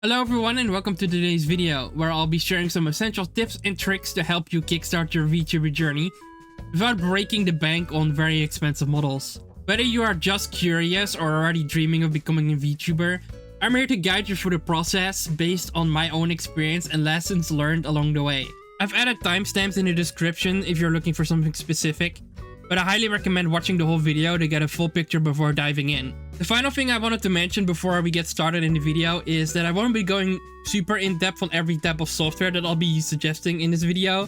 Hello everyone and welcome to today's video, where I'll be sharing some essential tips and tricks to help you kickstart your VTuber journey without breaking the bank on very expensive models. Whether you are just curious or already dreaming of becoming a VTuber, I'm here to guide you through the process based on my own experience and lessons learned along the way. I've added timestamps in the description if you're looking for something specific, but I highly recommend watching the whole video to get a full picture before diving in. The final thing I wanted to mention before we get started in the video is that I won't be going super in-depth on every type of software that I'll be suggesting in this video.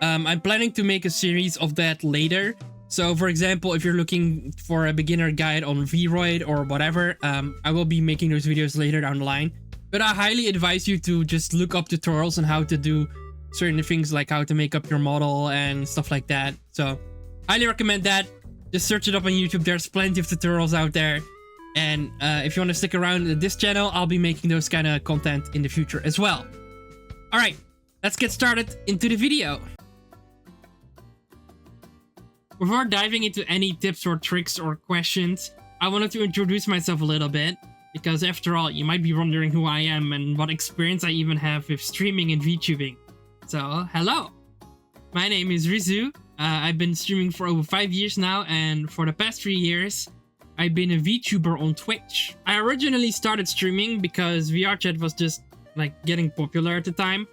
I'm planning to make a series of that later. So for example, if you're looking for a beginner guide on Vroid or whatever, I will be making those videos later down the line. But I highly advise you to just look up tutorials on how to do certain things like how to make up your model and stuff like that. So highly recommend that. Just search it up on YouTube. There's plenty of tutorials out there. And if you want to stick around this channel, I'll be making those kind of content in the future as well. Alright, let's get started into the video. Before diving into any tips or tricks or questions, I wanted to introduce myself a little bit. Because after all, you might be wondering who I am and what experience I even have with streaming and VTubing. So, hello! My name is Rizu. I've been streaming for over 5 years now, and for the past 3 years, I've been a VTuber on Twitch. I originally started streaming because VR chat was just like getting popular at the time,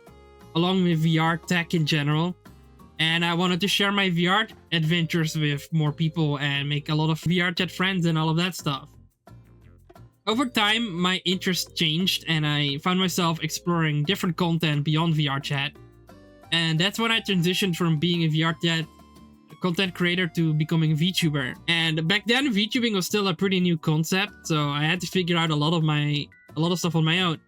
along with VR tech in general. And I wanted to share my VR adventures with more people and make a lot of VR chat friends and all of that stuff. Over time, my interest changed and I found myself exploring different content beyond VR chat. And that's when I transitioned from being a VR chat content creator to becoming a VTuber. And back then, VTubing was still a pretty new concept, so I had to figure out a lot of stuff on my own.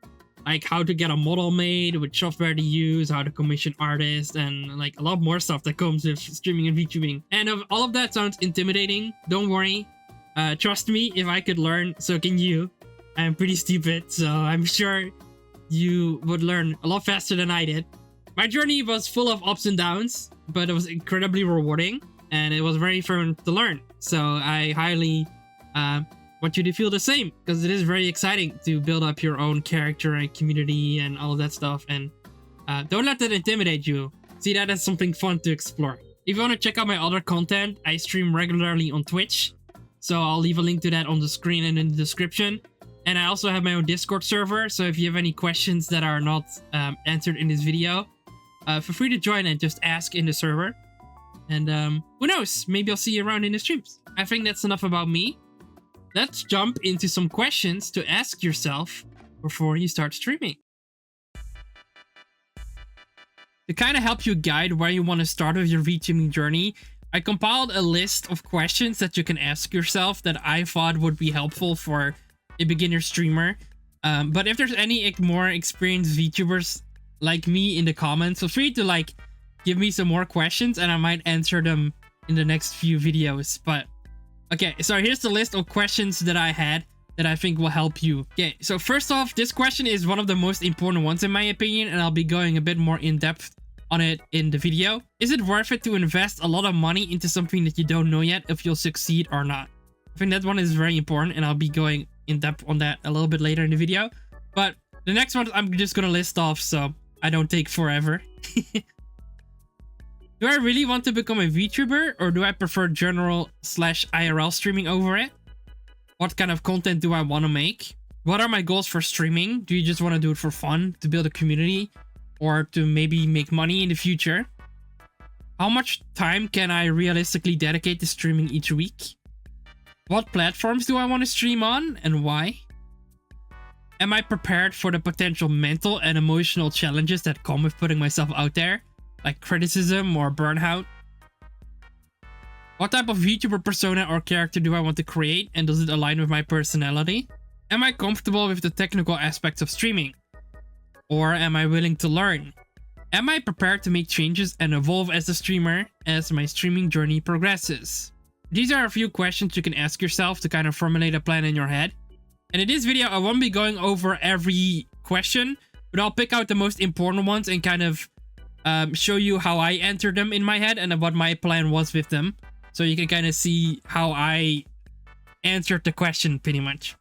Like how to get a model made, which software to use, how to commission artists, and like a lot more stuff that comes with streaming and VTubing. And if all of that sounds intimidating, don't worry. Trust me, if I could learn, so can you. I'm pretty stupid, so I'm sure you would learn a lot faster than I did. My journey was full of ups and downs, but it was incredibly rewarding and it was very fun to learn. So I highly want you to feel the same, because it is very exciting to build up your own character and community and all of that stuff. And don't let that intimidate you. See that as something fun to explore. If you want to check out my other content, I stream regularly on Twitch. So I'll leave a link to that on the screen and in the description. And I also have my own Discord server. So if you have any questions that are not answered in this video, feel free to join and just ask in the server. And who knows, maybe I'll see you around in the streams. I think that's enough about me. Let's jump into some questions to ask yourself before you start streaming. To kind of help you guide where you want to start with your VTubing journey, I compiled a list of questions that you can ask yourself that I thought would be helpful for a beginner streamer. But if there's any more experienced VTubers like me in the comments, feel free to like give me some more questions and I might answer them in the next few videos. But okay, so here's the list of questions that I had that I think will help you. Okay, so first off, this question is one of the most important ones in my opinion, and I'll be going a bit more in depth on it in the video. Is it worth it to invest a lot of money into something that you don't know yet if you'll succeed or not? I think that one is very important and I'll be going in depth on that a little bit later in the video. But the next one I'm just gonna list off so I don't take forever. Do I really want to become a VTuber, or do I prefer general/IRL streaming over it? What kind of content do I want to make? What are my goals for streaming? Do you just want to do it for fun, to build a community, or to maybe make money in the future? How much time can I realistically dedicate to streaming each week? What platforms do I want to stream on, and why? Am I prepared for the potential mental and emotional challenges that come with putting myself out there, like criticism or burnout? What type of VTuber persona or character do I want to create, and does it align with my personality? Am I comfortable with the technical aspects of streaming? Or am I willing to learn? Am I prepared to make changes and evolve as a streamer as my streaming journey progresses? These are a few questions you can ask yourself to kind of formulate a plan in your head. And in this video, I won't be going over every question, but I'll pick out the most important ones and kind of show you how I entered them in my head and what my plan was with them. So you can kind of see how I answered the question pretty much.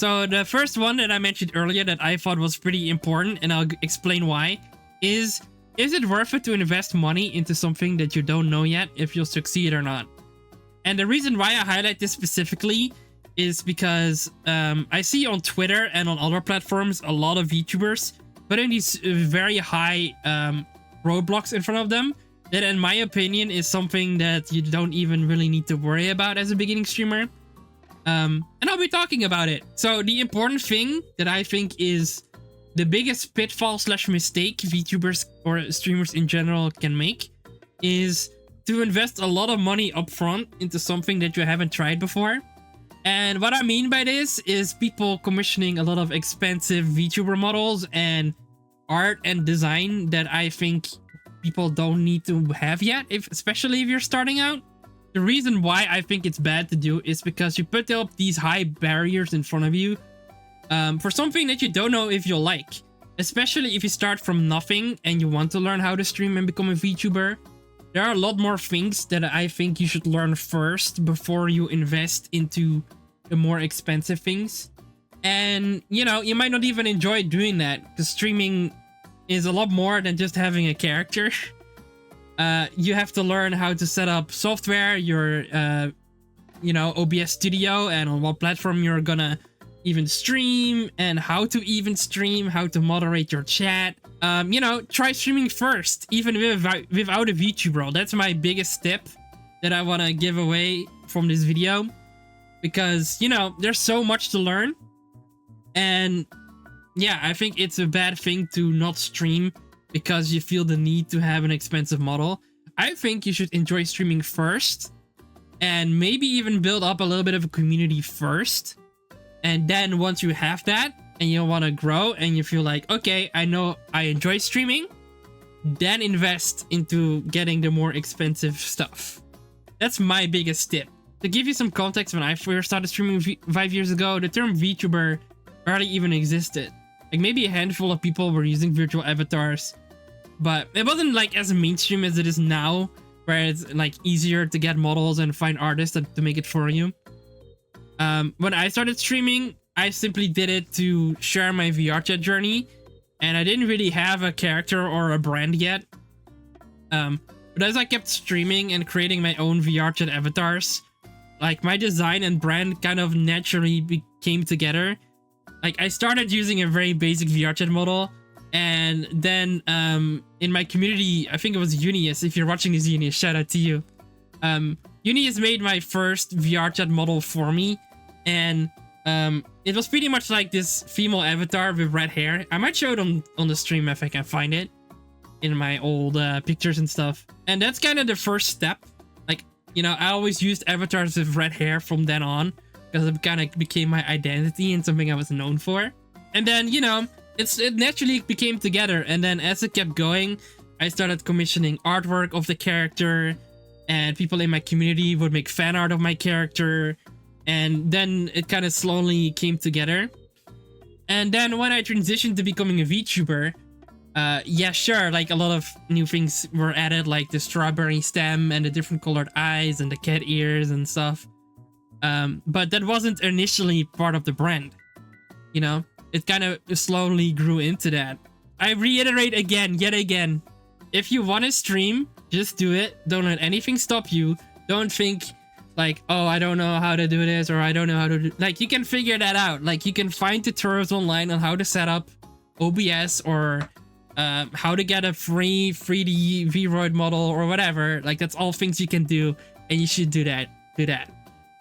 So the first one that I mentioned earlier that I thought was pretty important, and I'll explain why, is it worth it to invest money into something that you don't know yet if you'll succeed or not? And the reason why I highlight this specifically is because I see on Twitter and on other platforms a lot of VTubers putting these very high roadblocks in front of them that, in my opinion, is something that you don't even really need to worry about as a beginning streamer. And I'll be talking about it. So the important thing that I think is the biggest pitfall / mistake VTubers or streamers in general can make is to invest a lot of money upfront into something that you haven't tried before. And what I mean by this is people commissioning a lot of expensive VTuber models and art and design that I think people don't need to have yet, especially if you're starting out. The reason why I think it's bad to do is because you put up these high barriers in front of you for something that you don't know if you'll like. Especially if you start from nothing and you want to learn how to stream and become a VTuber. There are a lot more things that I think you should learn first before you invest into the more expensive things. And, you know, you might not even enjoy doing that because streaming is a lot more than just having a character. You have to learn how to set up software, your, you know, OBS Studio, and on what platform you're gonna even stream, and how to even stream, how to moderate your chat. You know, try streaming first, even without a VTuber. That's my biggest tip that I want to give away from this video. Because, you know, there's so much to learn. And yeah, I think it's a bad thing to not stream because you feel the need to have an expensive model. I think you should enjoy streaming first and maybe even build up a little bit of a community first. And then once you have that and you want to grow and you feel like, okay, I know I enjoy streaming, then invest into getting the more expensive stuff. That's my biggest tip. To give you some context, when I first started streaming 5 years ago, the term VTuber barely even existed. Like maybe a handful of people were using virtual avatars, but it wasn't like as mainstream as it is now, where it's like easier to get models and find artists to make it for you. When I started streaming, I simply did it to share my VR chat journey, and I didn't really have a character or a brand yet. But as I kept streaming and creating my own VR chat avatars, like my design and brand kind of naturally came together. Like I started using a very basic VR chat model, and then in my community, I think it was Unius. If you're watching this, Unius, shout out to you. Unius made my first VR chat model for me, and it was pretty much like this female avatar with red hair. I might show it on the stream if I can find it in my old pictures and stuff. And that's kind of the first step. Like, you know, I always used avatars with red hair from then on, because it kind of became my identity and something I was known for. And then, you know, it naturally became together. And then as it kept going, I started commissioning artwork of the character, and people in my community would make fan art of my character. And then it kind of slowly came together. And then when I transitioned to becoming a VTuber, yeah, sure, like a lot of new things were added, like the strawberry stem and the different colored eyes and the cat ears and stuff. But that wasn't initially part of the brand, you know? It kind of slowly grew into that. I reiterate again, yet again, if you want to stream, just do it. Don't let anything stop you. Don't think like, oh, I don't know how to do this, or I don't know how to do... Like, you can figure that out. Like, you can find tutorials online on how to set up OBS, or how to get a free 3D VRoid model or whatever. Like, that's all things you can do, and you should do that. Do that.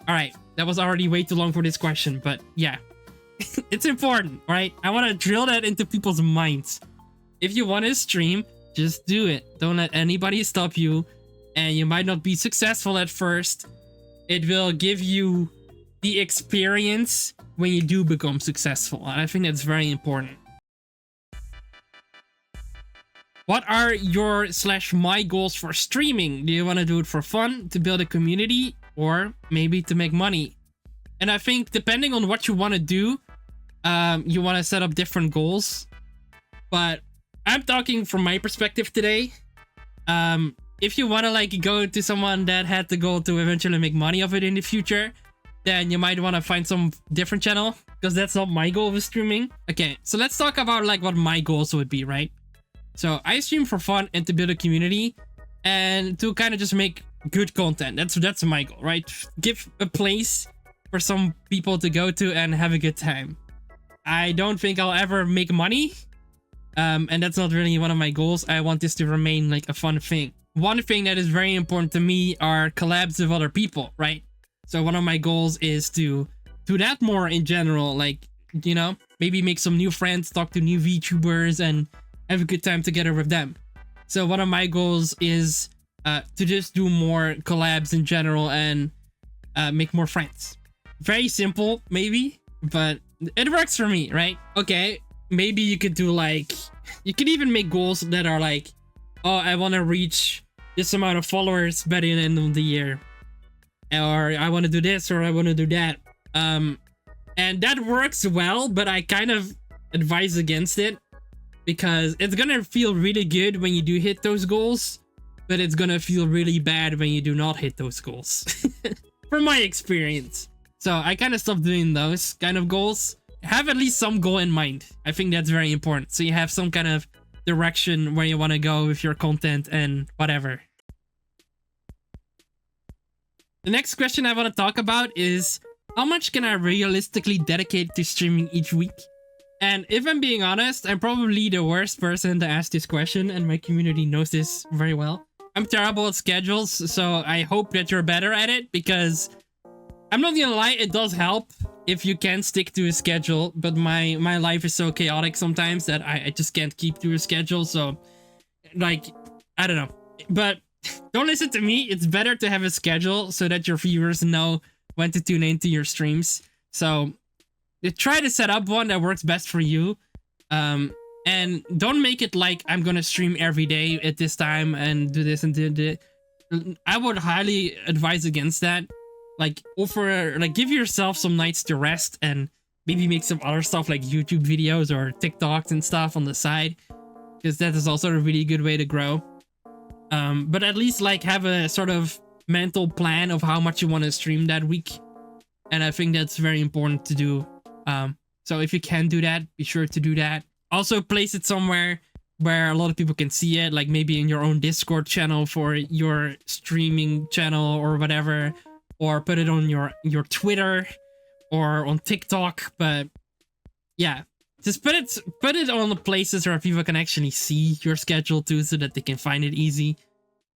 All right, that was already way too long for this question, but yeah. It's important, right? I want to drill that into people's minds. If you want to stream, just do it. Don't let anybody stop you, and you might not be successful at first. It will give you the experience when you do become successful, and I think that's very important. What are your / my goals for streaming? Do you want to do it for fun, to build a community, or maybe to make money? And I think depending on what you want to do, you want to set up different goals. But I'm talking from my perspective today. If you want to like go to someone that had the goal to eventually make money of it in the future, then you might want to find some different channel. because that's not my goal with streaming. Okay, so let's talk about like what my goals would be, right? So I stream for fun and to build a community and to kind of just make good content. That's my goal, right? Give a place for some people to go to and have a good time. I don't think I'll ever make money. And that's not really one of my goals. I want this to remain like a fun thing. One thing that is very important to me are collabs with other people, right? So one of my goals is to do that more in general, like, you know, maybe make some new friends, talk to new VTubers and have a good time together with them. So one of my goals is to just do more collabs in general and make more friends. Very simple, maybe, but it works for me, right? Okay, maybe you could do like, you could even make goals that are like, oh, I want to reach this amount of followers by the end of the year. Or I want to do this or I want to do that. And that works well, but I kind of advise against it because it's gonna feel really good when you do hit those goals, but it's gonna feel really bad when you do not hit those goals. From my experience. So I kind of stopped doing those kind of goals. Have at least some goal in mind. I think that's very important. So you have some kind of direction where you want to go with your content and whatever. The next question I want to talk about is how much can I realistically dedicate to streaming each week? And if I'm being honest, I'm probably the worst person to ask this question and my community knows this very well. I'm terrible at schedules, so I hope that you're better at it because I'm not gonna lie, it does help if you can stick to a schedule, but my life is so chaotic sometimes that I just can't keep to a schedule, so like, I don't know. But don't listen to me, it's better to have a schedule so that your viewers know when to tune into your streams. So try to set up one that works best for you. And don't make it like I'm gonna stream every day at this time and do this and do that. I would highly advise against that. Like give yourself some nights to rest and maybe make some other stuff like YouTube videos or TikToks and stuff on the side, because that is also a really good way to grow. But at least like have a sort of mental plan of how much you want to stream that week, and I think that's very important to do. So if you can do that, be sure to do that. Also place it somewhere where a lot of people can see it, like maybe in your own Discord channel for your streaming channel or whatever, or put it on your Twitter or on TikTok. But yeah, just put it on the places where people can actually see your schedule too, so that they can find it easy.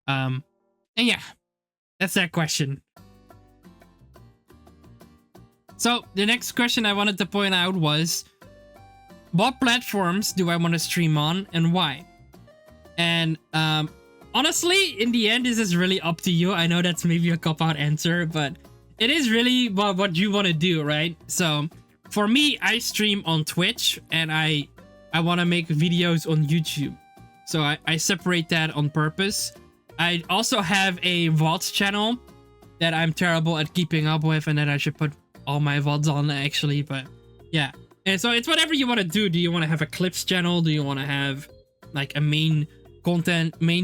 And yeah, that's that question. So the next question I wanted to point out was, what platforms do I want to stream on and why? And honestly, in the end, this is really up to you. I know that's maybe a cop-out answer, but it is really what you want to do, right? So for me, I stream on Twitch and I want to make videos on YouTube. So I separate that on purpose. I also have a VODs channel that I'm terrible at keeping up with and that I should put all my VODs on actually, but yeah. And so it's whatever you want to do. Do you want to have a clips channel? Do you want to have like a main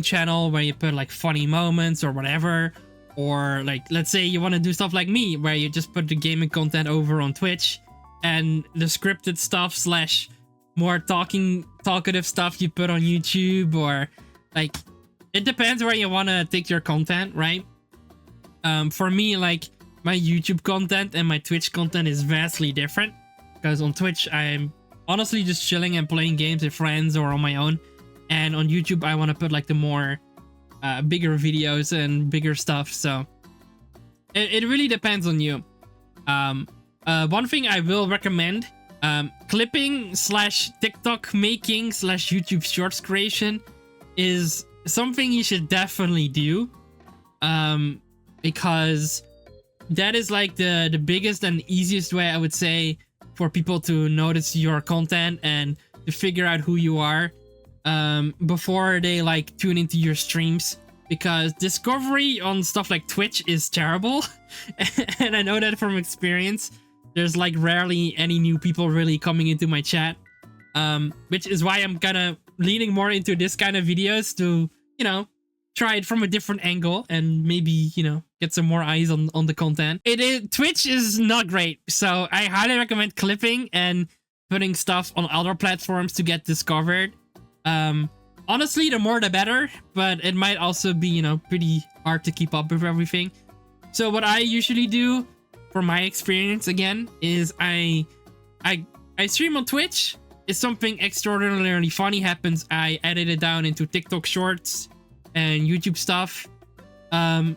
channel where you put like funny moments or whatever? Or like, let's say you want to do stuff like me where you just put the gaming content over on Twitch and the scripted stuff / more talkative stuff you put on YouTube, or like, it depends where you want to take your content, right? For me, like my YouTube content and my Twitch content is vastly different. Because on Twitch, I'm honestly just chilling and playing games with friends or on my own. And on YouTube, I want to put like the more bigger videos and bigger stuff. So it really depends on you. One thing I will recommend, clipping / TikTok making / YouTube shorts creation is something you should definitely do. Because that is like the biggest and easiest way, I would say, for people to notice your content and to figure out who you are before they like tune into your streams, because discovery on stuff like Twitch is terrible. And I know that from experience. There's like rarely any new people really coming into my chat, which is why I'm kind of leaning more into this kind of videos to, you know, try it from a different angle and maybe, you know, get some more eyes on the content. Twitch is not great, so I highly recommend clipping and putting stuff on other platforms to get discovered. Honestly, the more the better, but it might also be, you know, pretty hard to keep up with everything. So what I usually do, from my experience again, is I stream on Twitch. If something extraordinarily funny happens, I edit it down into TikTok shorts and YouTube stuff. And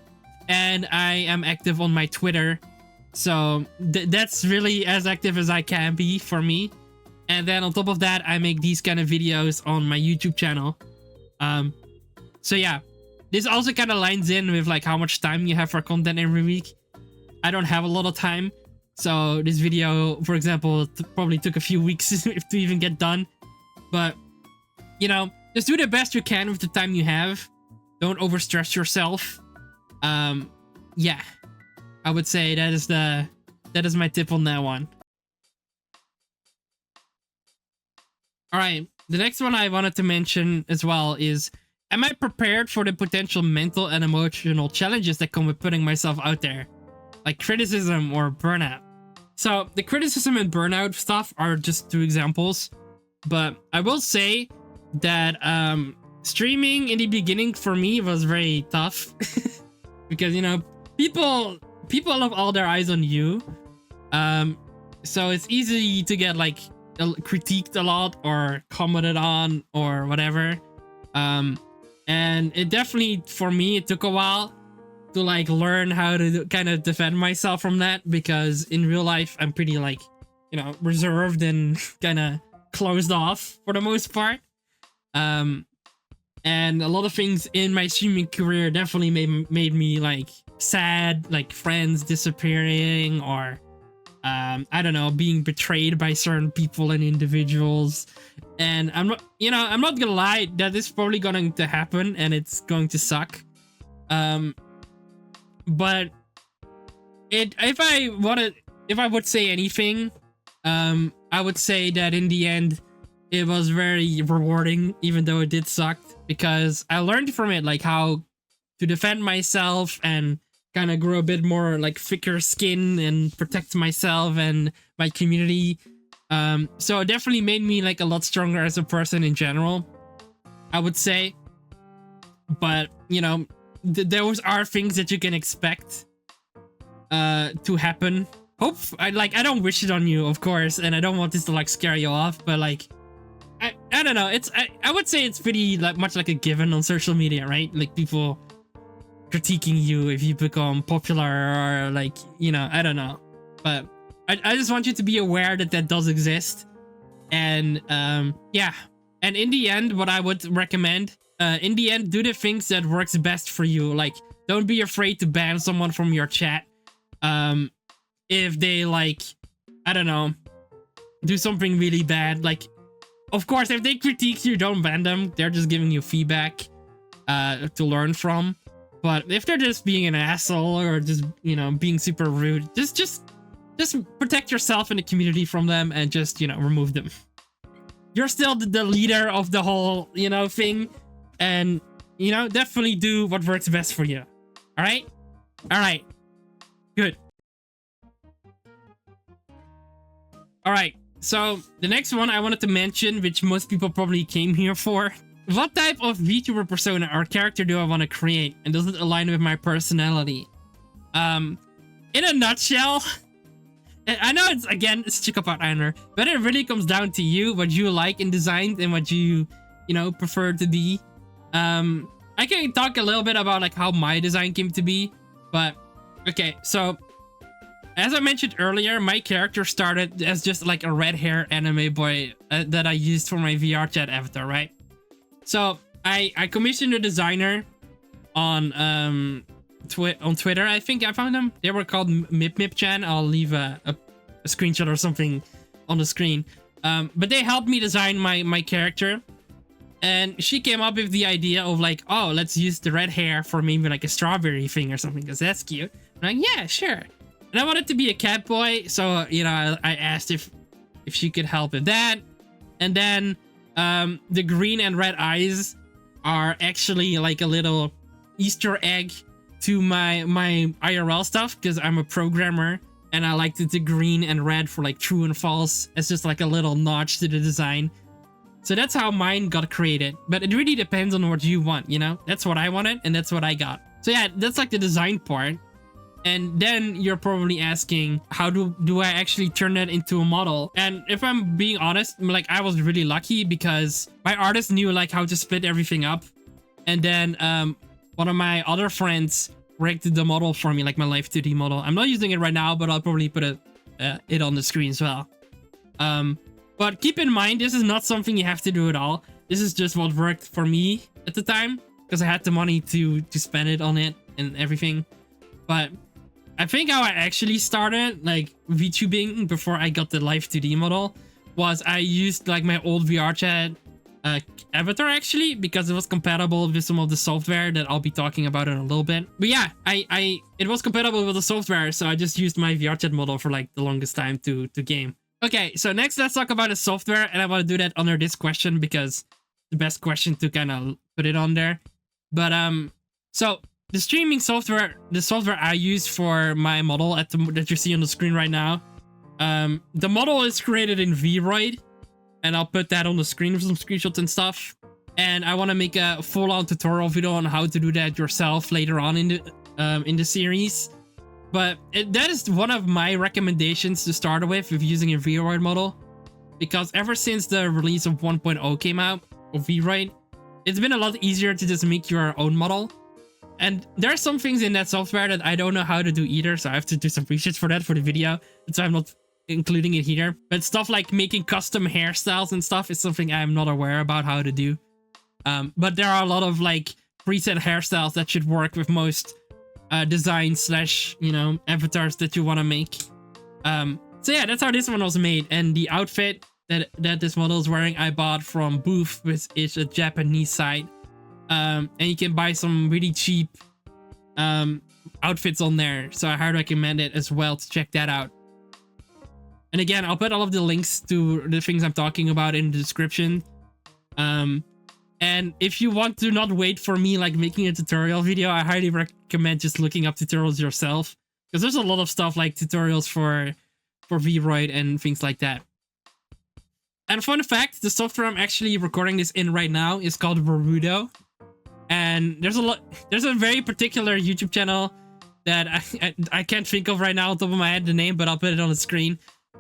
I am active on my Twitter. So that's really as active as I can be for me. And then on top of that, I make these kind of videos on my YouTube channel. So yeah, this also kind of lines in with like how much time you have for content every week. I don't have a lot of time. So this video, for example, probably took a few weeks to even get done. But, you know, just do the best you can with the time you have. Don't overstress yourself. Yeah, I would say that is my tip on that one. All right, the next one I wanted to mention as well is, am I prepared for the potential mental and emotional challenges that come with putting myself out there? Like criticism or burnout. So the criticism and burnout stuff are just two examples, but I will say that streaming in the beginning for me was very tough because, you know, people have all their eyes on you. So it's easy to get like critiqued a lot or commented on or whatever. And it definitely, for me, it took a while to like learn how to kind of defend myself from that, because in real life I'm pretty like, you know, reserved and kind of closed off for the most part. And a lot of things in my streaming career definitely made me like sad, like friends disappearing or I don't know, being betrayed by certain people and individuals. And I'm not gonna lie, that is probably going to happen and it's going to suck. But if I would say anything, I would say that in the end it was very rewarding, even though it did suck, because I learned from it like how to defend myself and kind of grow a bit more like thicker skin and protect myself and my community. So it definitely made me like a lot stronger as a person in general, I would say. But, you know, those are things that you can expect to happen. I don't wish it on you, of course, and I don't want this to like scare you off, but like I don't know, I would say it's pretty like much like a given on social media, right? Like people critiquing you if you become popular or like, you know, I don't know. But I just want you to be aware that that does exist. And yeah, and in the end, what I would recommend, in the end, do the things that works best for you. Like, don't be afraid to ban someone from your chat if they like, I don't know, do something really bad. Like, of course, if they critique you, don't ban them. They're just giving you feedback to learn from. But if they're just being an asshole or just, you know, being super rude, just protect yourself and the community from them and just, you know, remove them. You're still the leader of the whole, you know, thing. And, you know, definitely do what works best for you. All right? All right. Good. All right. So the next one I wanted to mention, which most people probably came here for. What type of VTuber persona or character do I want to create? And does it align with my personality? In a nutshell, I know it's Chicopot Honor, but it really comes down to you, what you like in design and what you know, prefer to be. I can talk a little bit about like how my design came to be, but okay, so as I mentioned earlier, my character started as just like a red hair anime boy that I used for my VR chat avatar, right? So I commissioned a designer on Twitter. I think I found them. They were called MipMipchan. I'll leave a screenshot or something on the screen. But they helped me design my character. And she came up with the idea of like, oh, let's use the red hair for maybe like a strawberry thing or something, because that's cute. I'm like, yeah, sure. And I wanted to be a cat boy, so, you know, I asked if she could help with that. And then the green and red eyes are actually like a little Easter egg to my IRL stuff because I'm a programmer and I liked the green and red for like true and false. It's just like a little notch to the design. So that's how mine got created. But it really depends on what you want, you know? That's what I wanted and that's what I got. So yeah, that's like the design part. And then you're probably asking, how do I actually turn that into a model? And if I'm being honest, like I was really lucky because my artist knew like how to split everything up. And then one of my other friends rigged the model for me, like my Live 2D model. I'm not using it right now, but I'll probably put it on the screen as well. But keep in mind, this is not something you have to do at all. This is just what worked for me at the time because I had the money to spend it on it and everything. But I think how I actually started like VTubing before I got the Live 2D model was I used like my old VRChat avatar actually because it was compatible with some of the software that I'll be talking about in a little bit. But yeah, it was compatible with the software, so I just used my VRChat model for like the longest time to game. Okay, so next let's talk about the software, and I want to do that under this question because the best question to kind of put it on there. But so the streaming software, the software I use for my model that you see on the screen right now, the model is created in VRoid, and I'll put that on the screen with some screenshots and stuff. And I want to make a full-on tutorial video on how to do that yourself later on in the series. But that is one of my recommendations to start with using a VRoid model, because ever since the release of 1.0 came out of VRoid, it's been a lot easier to just make your own model. And there are some things in that software that I don't know how to do either, so I have to do some research for that for the video. That's why I'm not including it here. But stuff like making custom hairstyles and stuff is something I'm not aware about how to do. But there are a lot of like preset hairstyles that should work with most designs slash, you know, avatars that you want to make. So yeah, that's how this one was made. And the outfit that this model is wearing, I bought from Booth, which is a Japanese site. And you can buy some really cheap outfits on there. So I highly recommend it as well to check that out. And again, I'll put all of the links to the things I'm talking about in the description. And if you want to not wait for me like making a tutorial video, I highly recommend just looking up tutorials yourself, because there's a lot of stuff like tutorials for VRoid and things like that. And fun fact, the software I'm actually recording this in right now is called Verudo. And there's a very particular YouTube channel that I can't think of right now on top of my head the name, but I'll put it on the screen,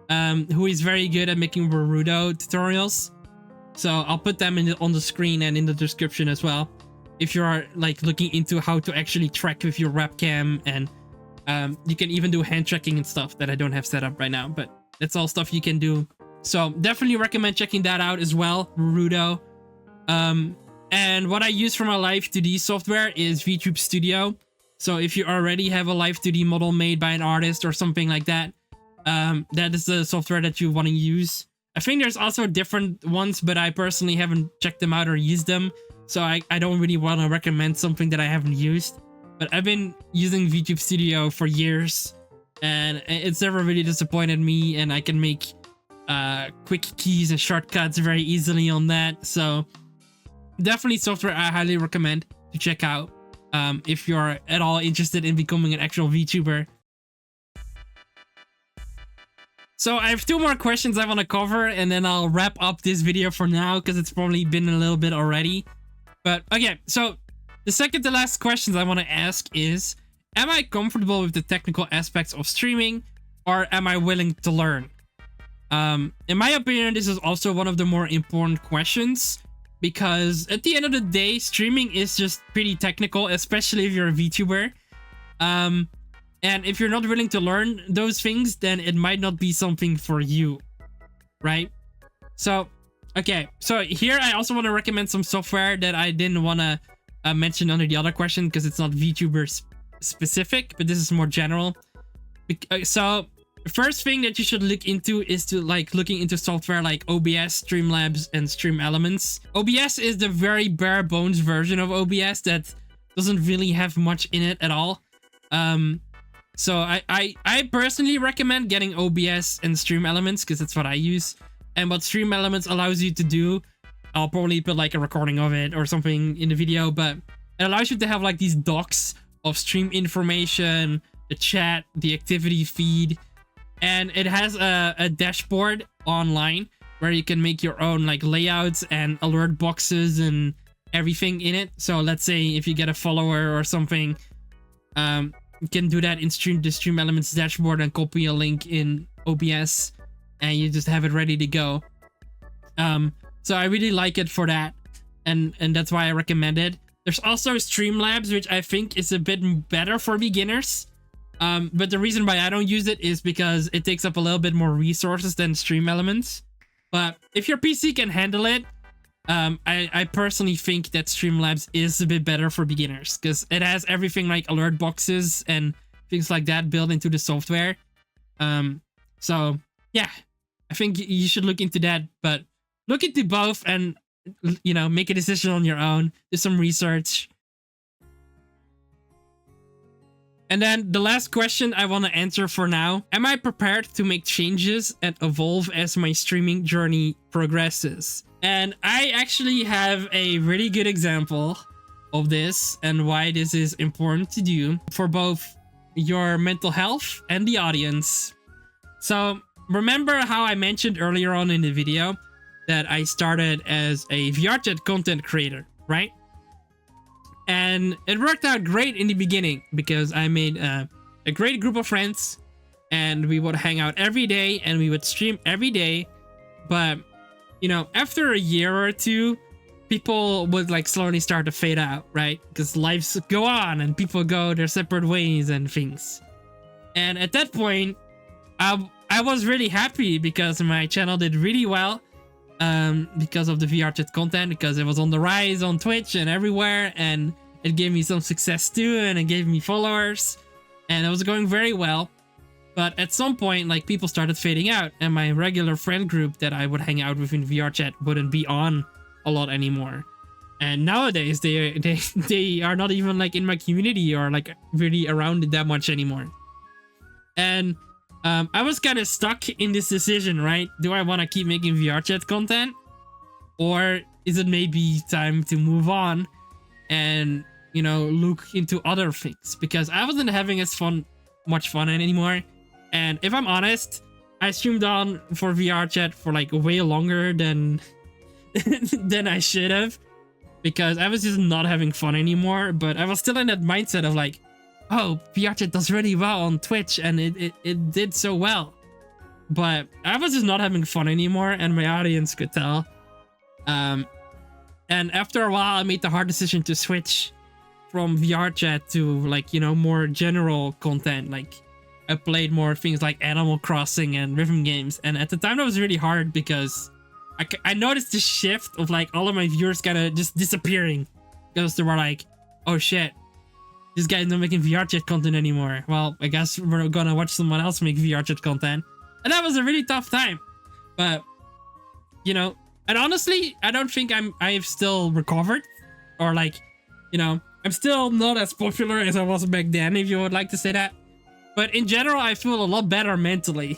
who is very good at making Verudo tutorials. So I'll put them on the screen and in the description as well, if you're like looking into how to actually track with your webcam. And you can even do hand tracking and stuff that I don't have set up right now, but that's all stuff you can do. So definitely recommend checking that out as well, Verudo. And what I use for my Live 2D software is VTube Studio. So if you already have a Live 2D model made by an artist or something like that, that is the software that you want to use. I think there's also different ones, but I personally haven't checked them out or used them. So I don't really want to recommend something that I haven't used. But I've been using VTube Studio for years, and it's never really disappointed me, and I can make quick keys and shortcuts very easily on that. So definitely software I highly recommend to check out if you're at all interested in becoming an actual VTuber. So I have two more questions I want to cover, and then I'll wrap up this video for now because it's probably been a little bit already. But okay, so the second to last questions I want to ask is, am I comfortable with the technical aspects of streaming, or am I willing to learn? In my opinion, this is also one of the more important questions, because at the end of the day, streaming is just pretty technical, especially if you're a VTuber. And if you're not willing to learn those things, then it might not be something for you, right? So, okay. So here I also want to recommend some software that I didn't want to mention under the other question because it's not VTuber specific, but this is more general. So the first thing that you should look into is looking into software like OBS, Streamlabs, and Stream Elements. OBS is the very bare bones version of OBS that doesn't really have much in it at all. So I personally recommend getting OBS and Stream Elements because that's what I use. And what Stream Elements allows you to do, I'll probably put like a recording of it or something in the video, but It allows you to have like these docs of stream information, the chat, the activity feed, and it has a dashboard online where you can make your own like layouts and alert boxes and everything in it. So let's say if you get a follower or something, you can do that in the Stream Elements dashboard and copy a link in OBS and you just have it ready to go. So I really like it for that, and that's why I recommend it. There's also Streamlabs, which I think is a bit better for beginners. But the reason why I don't use it is because it takes up a little bit more resources than Stream Elements. But if your PC can handle it, I personally think that Streamlabs is a bit better for beginners because it has everything like alert boxes and things like that built into the software. So yeah, I think you should look into that, but look into both and, you know, make a decision on your own. Do some research. And then the last question I want to answer for now. Am I prepared to make changes and evolve as my streaming journey progresses? And I actually have a really good example of this and why this is important to do for both your mental health and the audience. So remember how I mentioned earlier on in the video that I started as a VRChat content creator, right? And it worked out great in the beginning because I made a great group of friends and we would hang out every day and we would stream every day. But, you know, after a year or two, people would like slowly start to fade out, right? Because lives go on and people go their separate ways and things. And at that point, I was really happy because my channel did really well. Because of the VRChat content, because it was on the rise on Twitch and everywhere, and it gave me some success too, and it gave me followers, and it was going very well. But at some point, like, people started fading out, and my regular friend group that I would hang out with in VRChat wouldn't be on a lot anymore. And nowadays, they are not even like in my community or like really around it that much anymore. And I was kind of stuck in this decision, right? Do I want to keep making VRChat content? Or is it maybe time to move on and, you know, look into other things? Because I wasn't having as much fun anymore. And if I'm honest, I streamed on for VRChat for like way longer than than I should have. Because I was just not having fun anymore. But I was still in that mindset of like, oh, VRChat does really well on Twitch and it did so well. But I was just not having fun anymore and my audience could tell. And after a while, I made the hard decision to switch from VRChat to like, you know, more general content. Like I played more things like Animal Crossing and rhythm games. And at the time that was really hard because I noticed the shift of like all of my viewers kind of just disappearing. Because they were like, oh shit, this guy's not making VRChat content anymore. Well, I guess we're gonna watch someone else make VRChat content. And that was a really tough time. But, you know, and honestly, I don't think I've still recovered. Or like, you know, I'm still not as popular as I was back then, if you would like to say that. But in general, I feel a lot better mentally.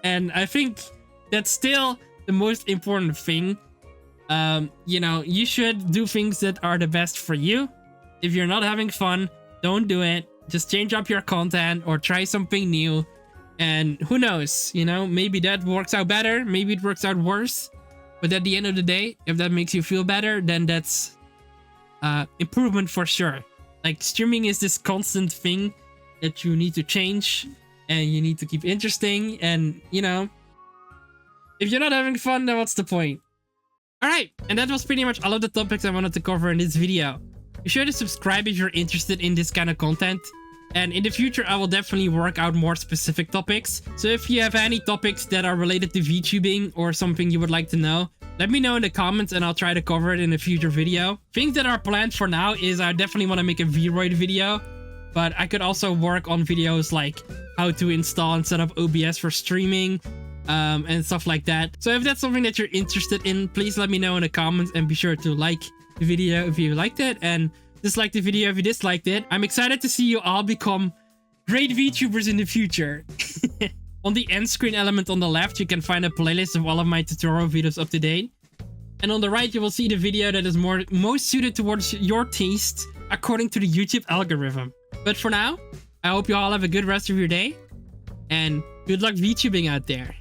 And I think that's still the most important thing. You know, you should do things that are the best for you. If you're not having fun, don't do it. Just change up your content or try something new. And who knows, you know, maybe that works out better. Maybe it works out worse. But at the end of the day, if that makes you feel better, then that's improvement for sure. Like streaming is this constant thing that you need to change and you need to keep interesting. And, you know, if you're not having fun, then what's the point? All right. And that was pretty much all of the topics I wanted to cover in this video. Be sure to subscribe if you're interested in this kind of content. And in the future, I will definitely work out more specific topics. So if you have any topics that are related to VTubing or something you would like to know, let me know in the comments and I'll try to cover it in a future video. Things that are planned for now is I definitely want to make a VRoid video. But I could also work on videos like how to install and set up OBS for streaming. And stuff like that. So if that's something that you're interested in, please let me know in the comments and be sure to like the video if you liked it and dislike the video if you disliked it. I'm excited to see you all become great VTubers in the future. On the end screen element on the left, you can find a playlist of all of my tutorial videos up to date. And on the right, you will see the video that is most suited towards your taste according to the YouTube algorithm. But for now, I hope you all have a good rest of your day, and good luck VTubing out there.